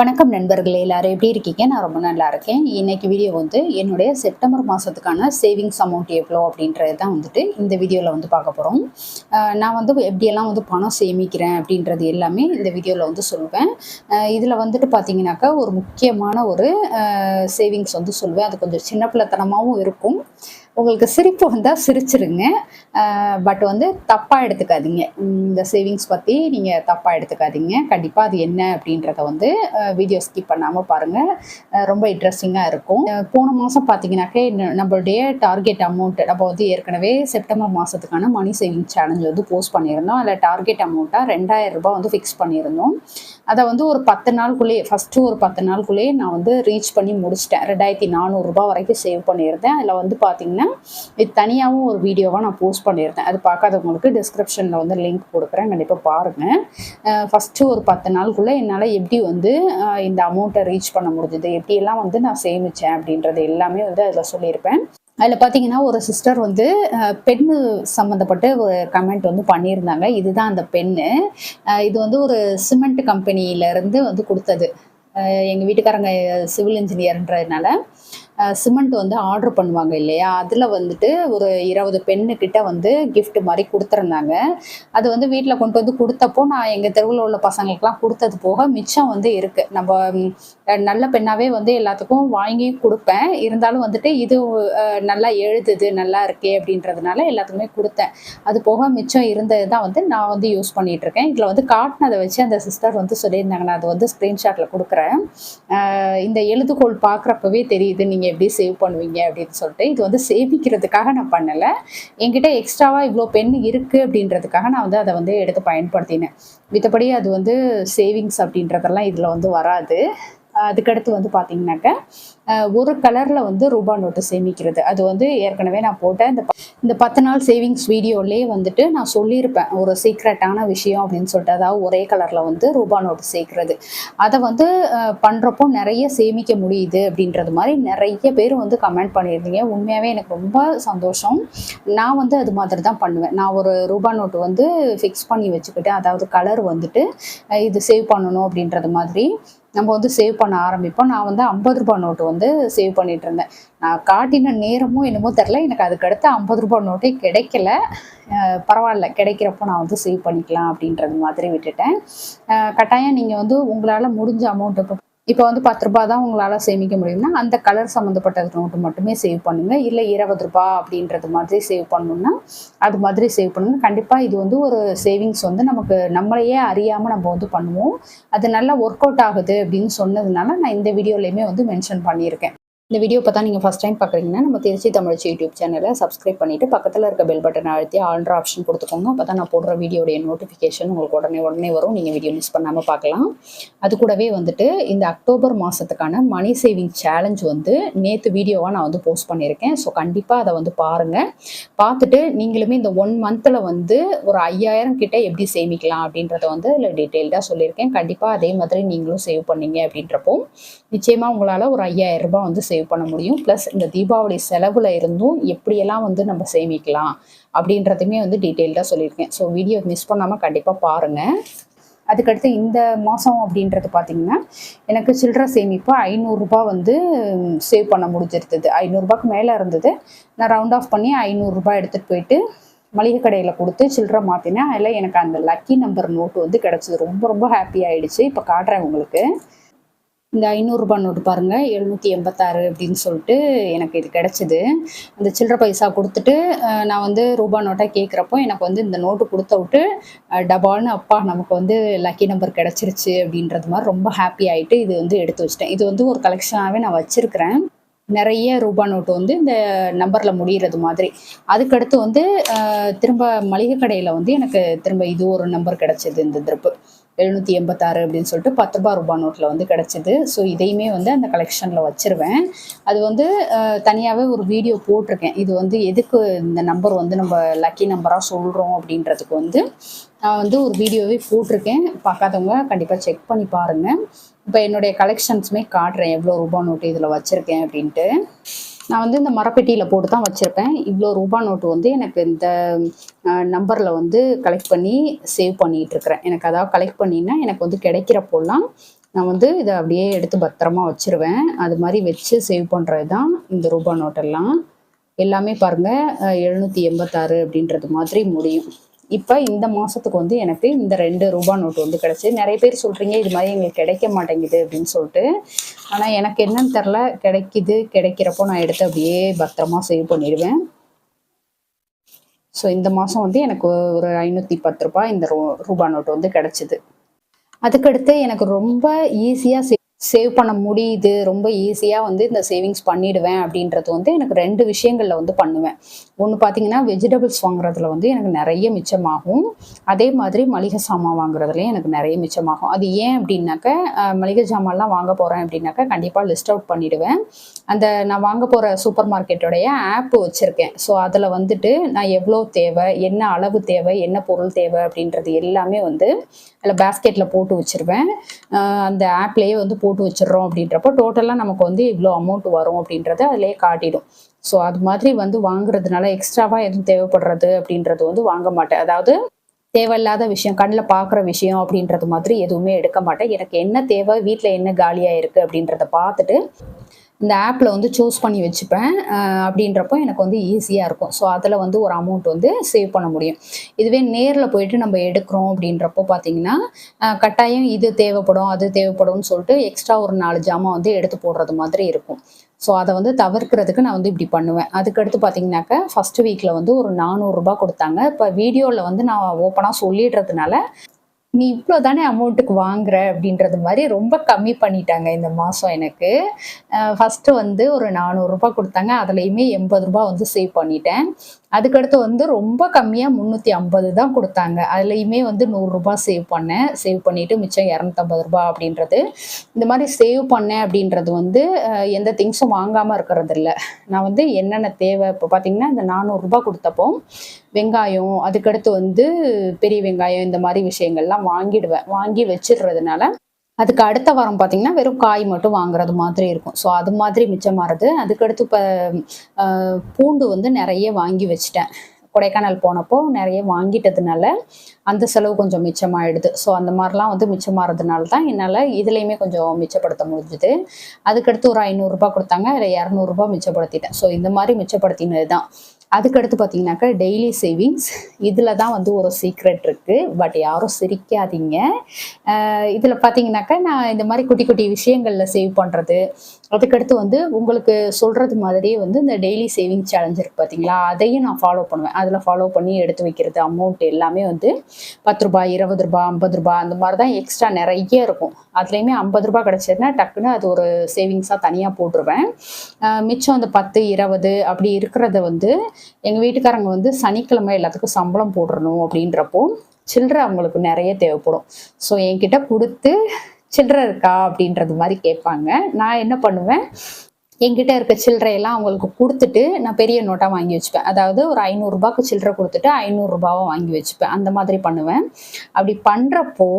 வணக்கம் நண்பர்களே, எல்லாரும் எப்படி இருக்கீங்க? நான் ரொம்ப நல்லா இருக்கேன். இன்னைக்கு வீடியோ வந்து என்னுடைய செப்டம்பர் மாதத்துக்கான சேவிங்ஸ் அமௌண்ட் எவ்வளோ அப்படின்றது தான் வந்துட்டு இந்த வீடியோவில் வந்து பார்க்க போகிறோம். நான் வந்து எப்படியெல்லாம் வந்து பணம் சேமிக்கிறேன் அப்படின்றது எல்லாமே இந்த வீடியோவில் வந்து சொல்லுவேன். இதில் வந்துட்டு பார்த்தீங்கன்னாக்கா ஒரு முக்கியமான ஒரு சேவிங்ஸ் வந்து சொல்லுவேன். அது கொஞ்சம் சின்ன பிள்ளைத்தனமாகவும் இருக்கும். உங்களுக்கு சிரிப்பு வந்தால் சிரிச்சிருங்க. பட் வந்து தப்பாக எடுத்துக்காதீங்க. இந்த சேவிங்ஸ் பற்றி நீங்கள் தப்பாக எடுத்துக்காதீங்க. கண்டிப்பாக அது என்ன அப்படின்றத வந்து வீடியோ ஸ்கிப் பண்ணாமல் பாருங்கள். ரொம்ப இன்ட்ரெஸ்டிங்காக இருக்கும். போன மாதம் பார்த்தீங்கன்னாக்கா நம்மளுடைய டார்கெட் அமௌண்ட் நம்ம வந்து ஏற்கனவே செப்டம்பர் மாதத்துக்கான மணி சேவிங் சேலஞ்ச் வந்து போஸ்ட் பண்ணியிருந்தோம். அதில் டார்கெட் அமௌண்ட்டாக 2000 ரூபாய் வந்து ஃபிக்ஸ் பண்ணியிருந்தோம். அதை வந்து ஒரு 10 நாளுக்குள்ளேயே ஃபஸ்ட்டு ஒரு 10 நாளுக்குள்ளேயே நான் வந்து ரீச் பண்ணி முடிச்சிட்டேன். 2400 ரூபாய் வரைக்கும் சேவ் பண்ணியிருந்தேன். அதில் வந்து பார்த்தீங்கன்னா இது தனியாகவும் ஒரு வீடியோவாக நான் போஸ்ட் பண்ணியிருந்தேன். அது பார்க்காதவங்களுக்கு டிஸ்கிரிப்ஷனில் வந்து லிங்க் கொடுக்குறேன், கண்டிப்பாக பாருங்கள். ஃபஸ்ட்டு ஒரு 10 நாளுக்குள்ளே என்னால் எப்படி வந்து இந்த அமௌண்ட்டை ரீச் பண்ண முடிஞ்சுது, எப்படியெல்லாம் வந்து நான் சேமித்தேன் அப்படின்றது எல்லாமே வந்து அதில் சொல்லியிருப்பேன். அதில் பார்த்தீங்கன்னா ஒரு சிஸ்டர் வந்து பென்னு சம்மந்தப்பட்ட ஒரு கமெண்ட் வந்து பண்ணியிருந்தாங்க. இதுதான் அந்த பென்னு. இது வந்து ஒரு சிமெண்ட் கம்பெனியிலேருந்து வந்து கொடுத்தது. எங்கள் வீட்டுக்காரங்க சிவில் இன்ஜினியர்ன்றதுனால சிமெண்ட் வந்து ஆர்டர் பண்ணுவாங்க இல்லையா, அதில் வந்துட்டு ஒரு 20 பென்னுக்கிட்ட வந்து கிஃப்ட் மாதிரி கொடுத்துருந்தாங்க. அது வந்து வீட்டில் கொண்டு வந்து கொடுத்தப்போ நான் எங்கள் தெருவில் உள்ள பசங்களுக்கெலாம் கொடுத்தது போக மிச்சம் வந்து இருக்குது. நம்ம நல்ல பெண்ணாகவே வந்து எல்லாத்துக்கும் வாங்கி கொடுப்பேன். இருந்தாலும் வந்துட்டு இது நல்லா எழுதுது, நல்லா இருக்கே அப்படின்றதுனால எல்லாத்துக்குமே கொடுத்தேன். அது போக மிச்சம் இருந்தது தான் வந்து நான் வந்து யூஸ் பண்ணிகிட்ருக்கேன். இதில் வந்து காட்டினதை வச்சு அந்த சிஸ்டர் வந்து சொல்லியிருந்தாங்க. நான் அதை வந்து ஸ்க்ரீன்ஷாட்டில் கொடுக்குறேன். இந்த எழுதுகோள் பார்க்குறப்பவே தெரியுது நீங்கள் எப்படி சேவ் பண்ணுவீங்க அப்படின்னு சொல்லிட்டு. இது வந்து சேமிக்கிறதுக்காக நான் பண்ணலை. என்கிட்ட எக்ஸ்ட்ராவாக இவ்வளோ பென் இருக்குது அப்படின்றதுக்காக நான் வந்து அதை வந்து எடுத்து பயன்படுத்தினேன். மத்தபடி அது வந்து சேவிங்ஸ் அப்படின்றதெல்லாம் இதில் வந்து வராது. அதுக்கடுத்து வந்து பார்த்தீங்கன்னாக்கா ஒரு கலரில் வந்து ரூபா நோட்டு சேமிக்கிறது. அது வந்து ஏற்கனவே நான் போட்டேன். இந்த 10 நாள் சேவிங்ஸ் வீடியோலேயே வந்துட்டு நான் சொல்லியிருப்பேன் ஒரு சீக்ரெட்டான விஷயம் அப்படின்னு சொல்லிட்டு. அதாவது ஒரே கலரில் வந்து ரூபா நோட்டு சேர்க்குறது. அதை வந்து பண்ணுறப்போ நிறைய சேமிக்க முடியுது அப்படின்றது மாதிரி நிறைய பேர் வந்து கமெண்ட் பண்ணியிருந்தீங்க. உண்மையாகவே எனக்கு ரொம்ப சந்தோஷம். நான் வந்து அது மாதிரி தான் பண்ணுவேன். நான் ஒரு ரூபா நோட்டு வந்து ஃபிக்ஸ் பண்ணி வச்சுக்கிட்டேன். அதாவது கலர் வந்துட்டு இது சேவ் பண்ணணும் அப்படின்றது மாதிரி நம்ம வந்து சேவ் பண்ண ஆரம்பிப்போம். நான் வந்து 50 ரூபாய் நோட்டு வந்து சேவ் பண்ணிட்டு இருந்தேன். நான் காட்டின நேரமும் என்னமோ தெரில, எனக்கு அதுக்கடுத்து 50 ரூபாய் நோட்டே கிடைக்கல. பரவாயில்ல, கிடைக்கிறப்போ நான் வந்து சேவ் பண்ணிக்கலாம் அப்படின்றது மாதிரி விட்டுட்டேன். கட்டாயம் நீங்கள் வந்து உங்களால் முடிஞ்ச அமௌண்ட்டு இப்போ வந்து 10 ரூபா தான் உங்களால் சேமிக்க முடியும்னா அந்த கலர் சம்மந்தப்பட்ட நோட்டு மட்டுமே சேவ் பண்ணுங்கள். இல்லை 20 ரூபா அப்படின்றது மாதிரி சேவ் பண்ணணுன்னா அது மாதிரி சேவ் பண்ணுங்கள். கண்டிப்பாக இது வந்து ஒரு சேவிங்ஸ் வந்து நமக்கு நம்மளையே அறியாமல் நம்ம வந்து பண்ணுவோம். அது நல்லா ஒர்க் அவுட் ஆகுது அப்படின்னு சொன்னதுனால நான் இந்த வீடியோலையுமே வந்து மென்ஷன் பண்ணியிருக்கேன். இந்த வீடியோ பார்த்தா நீங்கள் ஃபஸ்ட் டைம் பார்க்குறீங்கன்னா நம்ம திருச்சி தமிழ்ச்சி யூடியூப் சேனலை சப்ஸ்கிரைப் பண்ணிவிட்டு பக்கத்தில் இருக்க பெல் பட்டனை அழுத்தி ஆல்ன்ற ஆப்ஷன் கொடுத்துக்கோங்க. அப்போ தான் நான் போடுற வீடியோடைய நோட்டிஃபிகேஷன் உங்களுக்கு உடனே வரும். நீங்கள் வீடியோ மிஸ் பண்ணாமல் பார்க்கலாம். அது கூடவே வந்துட்டு இந்த அக்டோபர் மாதத்துக்கான மணி சேவிங் சேலஞ்ச் வந்து நேற்று வீடியோவாக நான் வந்து போஸ்ட் பண்ணியிருக்கேன். ஸோ கண்டிப்பாக அதை வந்து பாருங்கள். பார்த்துட்டு நீங்களுமே இந்த 1 மந்தில் வந்து ஒரு 5000 கிட்ட எப்படி சேமிக்கலாம் அப்படின்றத வந்து அதில் டீட்டெயில்டாக சொல்லியிருக்கேன். கண்டிப்பாக அதே மாதிரி நீங்களும் சேவ் பண்ணீங்க அப்படின்றப்போ நிச்சயமாக உங்களால் ஒரு 5000 ரூபாய் வந்து சேவ் பண்ண முடியும். ப்ளஸ் இந்த தீபாவளி செலவில் இருந்தும் எப்படியெல்லாம் வந்து நம்ம சேமிக்கலாம் அப்படின்றதுமே வந்து டீட்டெயில்டாக சொல்லியிருக்கேன். ஸோ வீடியோ மிஸ் பண்ணாமல் கண்டிப்பாக பாருங்கள். அதுக்கடுத்து இந்த மாதம் அப்படின்றது பார்த்திங்கன்னா எனக்கு சில்லற சேமிப்பு 500 ரூபாய் வந்து சேவ் பண்ண முடிஞ்சிருந்தது. 500 ரூபாய்க்கு மேலே இருந்தது. நான் ரவுண்ட் ஆஃப் பண்ணி 500 ரூபாய் எடுத்துகிட்டு போயிட்டு மளிகை கடையில் கொடுத்து சில்லற மாற்றினேன். அதில் எனக்கு அந்த லக்கி நம்பர் நோட்டு வந்து கிடச்சிது. ரொம்ப ரொம்ப ஹாப்பி ஆகிடுச்சு. இப்போ காட்டுறேன் உங்களுக்கு. இந்த 500 ரூபாய் நோட்டு பாருங்கள், 786 அப்படின்னு சொல்லிட்டு எனக்கு இது கிடச்சிது. அந்த சில்லற பைசா கொடுத்துட்டு நான் வந்து ரூபா நோட்டாக கேட்குறப்போ எனக்கு வந்து இந்த நோட்டு கொடுத்த விட்டு டபால்னு அப்பா நமக்கு வந்து லக்கி நம்பர் கிடச்சிருச்சு அப்படின்றது மாதிரி ரொம்ப ஹாப்பி ஆகிட்டு இது வந்து எடுத்து வச்சிட்டேன். இது வந்து ஒரு கலெக்ஷனாகவே நான் வச்சுருக்கிறேன். நிறைய ரூபா நோட்டு வந்து இந்த நம்பரில் முடிகிறது மாதிரி. அதுக்கடுத்து வந்து திரும்ப மளிகை கடையில் வந்து எனக்கு திரும்ப இது ஒரு நம்பர் கிடச்சிது. இந்த திருப்பு 786 அப்படின்னு சொல்லிட்டு 10 ரூபா நோட்டில் வந்து கிடச்சிது. ஸோ இதையுமே வந்து அந்த கலெக்ஷனில் வச்சுருவேன். அது வந்து தனியாகவே ஒரு வீடியோ போட்டிருக்கேன். இது வந்து எதுக்கு இந்த நம்பர் வந்து நம்ம லக்கி நம்பராக சொல்கிறோம் அப்படின்றதுக்கு வந்து நான் வந்து ஒரு வீடியோவே போட்டிருக்கேன். பார்க்காதவங்க கண்டிப்பாக செக் பண்ணி பாருங்கள். இப்போ என்னுடைய கலெக்ஷன்ஸுமே காட்டுறேன் எவ்வளோ ரூபா நோட்டு இதில் வச்சுருக்கேன் அப்படின்ட்டு. நான் வந்து இந்த மரப்பெட்டியில் போட்டு தான் வச்சுருப்பேன். இவ்வளோ ரூபா நோட்டு வந்து எனக்கு இந்த நம்பரில் வந்து கலெக்ட் பண்ணி சேவ் பண்ணிகிட்ருக்கிறேன். எனக்கு அதாவது கலெக்ட் பண்ணினா எனக்கு வந்து கிடைக்கிறப்போலாம் நான் வந்து இதை அப்படியே எடுத்து பத்திரமா வச்சுருவேன். அது மாதிரி வச்சு சேவ் பண்ணுறது தான் இந்த ரூபா நோட்டெல்லாம். எல்லாமே பாருங்கள் 786 அப்படின்றது மாதிரி முடியும். இப்போ இந்த மாதத்துக்கு வந்து எனக்கு இந்த 2 ரூபா நோட்டு வந்து கிடச்சி. நிறைய பேர் சொல்கிறீங்க இது மாதிரி எங்களுக்கு கிடைக்க மாட்டேங்குது அப்படின்னு சொல்லிட்டு. ஆனால் எனக்கு என்னன்னு தெரில, கிடைக்கிறப்போ நான் எடுத்து அப்படியே பத்திரமா சேவ் பண்ணிடுவேன். ஸோ இந்த மாதம் வந்து எனக்கு ஒரு 510 ரூபாய் இந்த ரூபா நோட்டு வந்து கிடச்சிது. அதுக்கடுத்து எனக்கு ரொம்ப ஈஸியாக சேவ் பண்ண முடியுது, ரொம்ப ஈஸியாக வந்து இந்த சேவிங்ஸ் பண்ணிடுவேன் அப்படின்றது வந்து எனக்கு 2 விஷயங்களில் வந்து பண்ணுவேன். ஒன்று பார்த்தீங்கன்னா, வெஜிடபிள்ஸ் வாங்குறதுல வந்து எனக்கு நிறைய மிச்சமாகும். அதே மாதிரி மளிகை சாமான் வாங்குறதுலேயும் எனக்கு நிறைய மிச்சமாகும். அது ஏன் அப்படின்னாக்க, மளிகை சாமான்லாம் வாங்க போகிறேன் அப்படின்னாக்கா கண்டிப்பாக லிஸ்ட் அவுட் பண்ணிவிடுவேன். அந்த நான் வாங்க போகிற சூப்பர் மார்க்கெட்டோடைய ஆப் வச்சுருக்கேன். ஸோ அதில் வந்துட்டு நான் எவ்வளோ தேவை, என்ன அளவு தேவை, என்ன பொருள் தேவை அப்படின்றது எல்லாமே வந்து அதில் பேஸ்கெட்டில் போட்டு வச்சுருவேன். அந்த ஆப்லேயே வந்து போட்டு வச்சிடுறோம் அப்படின்றப்போ டோட்டலாக நமக்கு வந்து இவ்வளோ அமௌண்ட் வரும் அப்படின்றத அதிலே காட்டிடும். ஸோ அது மாதிரி வந்து வாங்குறதுனால எக்ஸ்ட்ராவாக எதுவும் தேவைப்படுறது அப்படின்றது வந்து வாங்க மாட்டேன். அதாவது தேவையில்லாத விஷயம், கண்ணில் பார்க்குற விஷயம் அப்படின்றது மாதிரி எதுவுமே எடுக்க மாட்டேன். எனக்கு என்ன தேவை, வீட்டில் என்ன காலியாக இருக்குது அப்படின்றத பார்த்துட்டு இந்த ஆப்பில் வந்து சூஸ் பண்ணி வச்சுப்பேன். அப்படின்றப்போ எனக்கு வந்து ஈஸியாக இருக்கும். ஸோ அதில் வந்து ஒரு அமௌண்ட் வந்து சேவ் பண்ண முடியும். இதுவே நேரில் போயிட்டு நம்ம எடுக்கிறோம் அப்படின்றப்போ பார்த்தீங்கன்னா, கட்டாயம் இது தேவைப்படும், அது தேவைப்படும்னு சொல்லிட்டு எக்ஸ்ட்ரா ஒரு 4 ஜாமான் வந்து எடுத்து போடுறது மாதிரி இருக்கும். ஸோ அதை வந்து தவிர்க்கிறதுக்கு நான் வந்து இப்படி பண்ணுவேன். அதுக்கடுத்து பார்த்தீங்கன்னாக்கா, ஃபஸ்ட்டு வீக்கில் வந்து ஒரு 400 ரூபா கொடுத்தாங்க. இப்போ வீடியோவில் வந்து நான் ஓப்பனாக சொல்லிடுறதுனால, நீ இவ்வளோ தானே அமௌண்ட்டுக்கு வாங்குற அப்படின்றது மாதிரி ரொம்ப கம்மி பண்ணிட்டாங்க இந்த மாதம் எனக்கு. ஃபஸ்ட்டு வந்து ஒரு 400 ரூபா கொடுத்தாங்க. அதுலேயுமே 80 ரூபா வந்து சேவ் பண்ணிட்டேன். அதுக்கடுத்து வந்து ரொம்ப கம்மியாக 350 தான் கொடுத்தாங்க. அதுலேயுமே வந்து 100 ரூபா சேவ் பண்ணேன். சேவ் பண்ணிவிட்டு மிச்சம் 250 ரூபா அப்படின்றது. இந்த மாதிரி சேவ் பண்ணேன் அப்படின்றது வந்து எந்த திங்ஸும் வாங்காமல் இருக்கிறது இல்லை. நான் வந்து என்னென்ன தேவை இப்போ பார்த்தீங்கன்னா, இந்த 400 ரூபா கொடுத்தப்போ வெங்காயம், அதுக்கடுத்து வந்து பெரிய வெங்காயம், இந்த மாதிரி விஷயங்கள்லாம் வாங்கிடுவேன். வாங்கி வச்சிடுறதுனால அதுக்கு அடுத்த வாரம் பார்த்தீங்கன்னா, வெறும் காய் மட்டும் வாங்குறது மாதிரி இருக்கும். ஸோ அது மாதிரி மிச்சமாறது. அதுக்கடுத்து இப்போ பூண்டு வந்து நிறைய வாங்கி வச்சுட்டேன். கொடைக்கானல் போனப்போ நிறைய வாங்கிட்டதுனால அந்த செலவு கொஞ்சம் மிச்சமாயிடுது. ஸோ அந்த மாதிரிலாம் வந்து மிச்சமாறதுனால தான் என்னால் இதுலேயுமே கொஞ்சம் மிச்சப்படுத்த முடிஞ்சுது. அதுக்கடுத்து ஒரு 500 ரூபா கொடுத்தாங்க. அதில் 200 ரூபா மிச்சப்படுத்திட்டேன். ஸோ இந்த மாதிரி மிச்சப்படுத்தினது தான். அதுக்கடுத்து பார்த்தீங்கன்னாக்கா, டெய்லி சேவிங்ஸ். இதில் தான் வந்து ஒரு சீக்ரெட் இருக்குது. பட் யாரும் சிரிக்காதீங்க. இதில் பார்த்தீங்கன்னாக்கா, நான் இந்த மாதிரி குட்டி குட்டி விஷயங்களில் சேவ் பண்ணுறது, அதுக்கடுத்து வந்து உங்களுக்கு சொல்கிறது மாதிரியே வந்து இந்த டெய்லி சேவிங் சேலஞ்ச் இருக்குது பார்த்தீங்களா, அதையும் நான் ஃபாலோ பண்ணுவேன். அதில் ஃபாலோ பண்ணி எடுத்து வைக்கிறது அமௌண்ட் எல்லாமே வந்து ரூ. 10, ரூ. 20, ரூ. 50 அந்த மாதிரி தான் எக்ஸ்ட்ரா நிறைய இருக்கும். அதுலேயுமே ரூ. 50 கிடச்சதுன்னா டக்குன்னு அது ஒரு சேவிங்ஸாக தனியாக போட்டுருவேன். மிச்சம் அந்த 10, 20 அப்படி இருக்கிறத வந்து எங்கள் வீட்டுக்காரங்க வந்து சனிக்கிழமை எல்லாத்துக்கும் சம்பளம் போடணும் அப்படின்றப்போ சில்லறை அவங்களுக்கு நிறைய தேவைப்படும். ஸோ என்கிட்ட கொடுத்து சில்லறை இருக்கா அப்படின்றது மாதிரி கேட்பாங்க. நான் என்ன பண்ணுவேன், என்கிட்ட இருக்க சில்லறையெல்லாம் அவங்களுக்கு கொடுத்துட்டு நான் பெரிய நோட்டாக வாங்கி வச்சுப்பேன். அதாவது ஒரு 500 ரூபாய்க்கு சில்லறை கொடுத்துட்டு 500 ரூபாவை வாங்கி வச்சுப்பேன். அந்த மாதிரி பண்ணுவேன். அப்படி பண்ணுறப்போ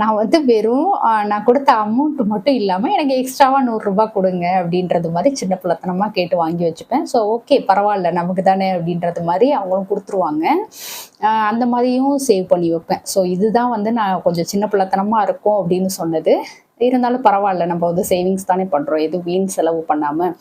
நான் வந்து வெறும் நான் கொடுத்த அமௌண்ட் மட்டும் இல்லாமல் எனக்கு எக்ஸ்ட்ராவாக 100 ரூபா கொடுங்க அப்படின்றது மாதிரி சின்ன பிள்ளைத்தனமாக கேட்டு வாங்கி வச்சுப்பேன். ஸோ ஓகே பரவாயில்ல நமக்கு தானே அப்படின்றது மாதிரி அவங்களும் கொடுத்துருவாங்க. அந்த மாதிரியும் சேவ் பண்ணி வைப்பேன். ஸோ இதுதான் வந்து நான் கொஞ்சம் சின்ன பிள்ளைத்தனமாக இருக்கும் அப்படின்னு சொன்னது. இருந்தாலும் பரவாயில்ல, நம்ம வந்து சேவிங்ஸ் தானே பண்ணுறோம், எதுவும் வீண் செலவு பண்ணாமல்.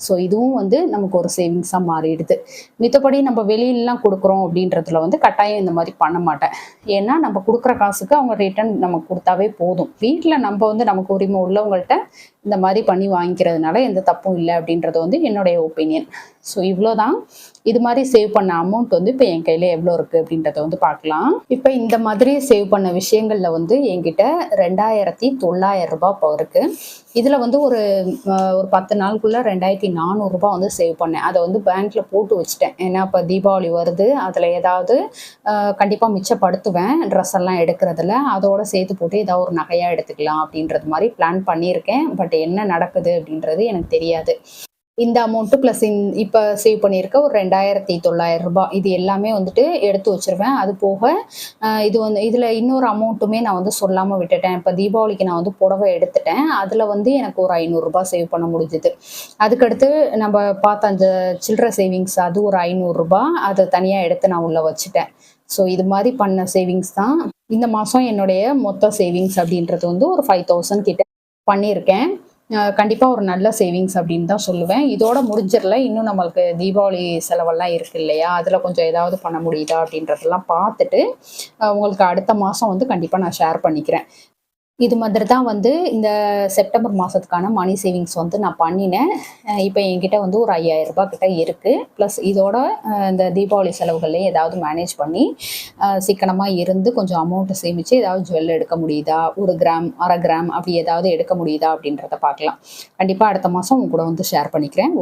ஸோ இதுவும் வந்து நமக்கு ஒரு சேவிங்ஸாக மாறிடுது. மித்தபடி நம்ம வெளியிலலாம் கொடுக்குறோம் அப்படின்றதுல வந்து கட்டாயம் இந்த மாதிரி பண்ண மாட்டேன். ஏன்னா நம்ம கொடுக்குற காசுக்கு அவங்க ரிட்டர்ன் நமக்கு கொடுத்தாவே போதும். வீட்டில் நம்ம வந்து நமக்கு உரிமை உள்ளவங்கள்ட்ட இந்த மாதிரி பண்ணி வாங்கிக்கிறதுனால எந்த தப்பும் இல்லை அப்படின்றது வந்து என்னுடைய ஒப்பீனியன். ஸோ இவ்வளோதான். இது மாதிரி சேவ் பண்ண அமௌண்ட் வந்து இப்போ என் கையில் எவ்வளோ இருக்குது அப்படின்றத வந்து பார்க்கலாம். இப்போ இந்த மாதிரி சேவ் பண்ண விஷயங்களில் வந்து என்கிட்ட 2900 ரூபா இப்போ இருக்குது. இதில் வந்து ஒரு 10 நாளுக்குள்ளே 2400 ரூபா வந்து சேவ் பண்ணேன். அதை வந்து பேங்க்கில் போட்டு வச்சுட்டேன். ஏன்னா இப்போ தீபாவளி வருது, அதில் ஏதாவது கண்டிப்பாக மிச்சப்படுத்துவேன் ட்ரெஸ் எல்லாம் எடுக்கிறதுல. அதோடு சேர்த்து போட்டு ஏதாவது ஒரு நகையாக எடுத்துக்கலாம் அப்படின்றது மாதிரி பிளான் பண்ணியிருக்கேன். பட் என்ன நடக்குது அப்படின்றது எனக்கு தெரியாது. இந்த அமௌண்ட்டு ப்ளஸ் இப்போ சேவ் பண்ணியிருக்க ஒரு 2900 ரூபா இது எல்லாமே வந்துட்டு எடுத்து வச்சுருவேன். அது போக இது வந்து இதில் இன்னொரு அமௌண்ட்டுமே நான் வந்து சொல்லாமல் விட்டுட்டேன். இப்போ தீபாவளிக்கு நான் வந்து புடவை எடுத்துட்டேன். அதில் வந்து எனக்கு ஒரு 500 ரூபா சேவ் பண்ண முடிஞ்சுது. அதுக்கடுத்து நம்ம பார்த்த அந்த சில்லறை சேவிங்ஸ் அது ஒரு 500 ரூபா அதை தனியாக எடுத்து நான் உள்ளே வச்சுட்டேன். ஸோ இது மாதிரி பண்ண சேவிங்ஸ் தான். இந்த மாதம் என்னுடைய மொத்த சேவிங்ஸ் அப்படின்றது வந்து ஒரு 5000 கிட்ட பண்ணியிருக்கேன். கண்டிப்பாக ஒரு நல்ல சேவிங்ஸ் அப்படின்னு தான் சொல்லுவேன். இதோட முடிஞ்சிடல. இன்னும் நம்மளுக்கு தீபாவளி செலவெல்லாம் இருக்கு இல்லையா? அதில் கொஞ்சம் ஏதாவது பண்ண முடியுதா அப்படின்றதெல்லாம் பார்த்துட்டு உங்களுக்கு அடுத்த மாதம் வந்து கண்டிப்பாக நான் ஷேர் பண்ணிக்கிறேன். இது மாதிரி தான் வந்து இந்த செப்டம்பர் மாதத்துக்கான மணி சேவிங்ஸ் வந்து நான் பண்ணினேன். இப்போ என்கிட்ட வந்து ஒரு ரூ. 5000 கிட்ட இருக்குது. ப்ளஸ் இதோட இந்த தீபாவளி செலவுகள்லேயும் ஏதாவது மேனேஜ் பண்ணி சிக்கனமாக இருந்து கொஞ்சம் அமௌண்ட்டை சேமித்து ஏதாவது ஜுவல் எடுக்க முடியுதா, 1 கிராம், 1/2 கிராம் அப்படி ஏதாவது எடுக்க முடியுதா அப்படின்றத பார்க்கலாம். கண்டிப்பாக அடுத்த மாதம் உங்க கூட வந்து ஷேர் பண்ணிக்கிறேன்.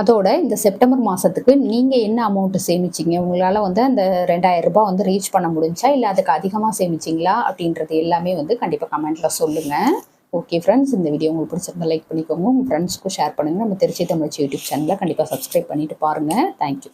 அதோட இந்த செப்டம்பர் மாதத்துக்கு நீங்கள் என்ன அமௌண்ட்டு சேமிச்சிங்க? உங்களால் வந்து அந்த ரூ. 2000 வந்து ரீச் பண்ண முடிஞ்சா? இல்லை அதுக்கு அதிகமாக சேமிச்சிங்களா? அப்படின்றது எல்லாமே வந்து கண்டிப்பாக கமெண்ட்டில் சொல்லுங்கள். ஓகே ஃப்ரெண்ட்ஸ், இந்த வீடியோ உங்களுக்கு பிடிச்சிருந்தா லைக் பண்ணிக்கோங்க. உங்கள் ஃப்ரெண்ட்ஸ்க்கும் ஷேர் பண்ணுங்கள். நம்ம திருச்சி தமிழ்ச்சி யூடியூப் சேனலை கண்டிப்பாக சப்ஸ்கிரைப் பண்ணிவிட்டு பாருங்கள். தேங்க்யூ.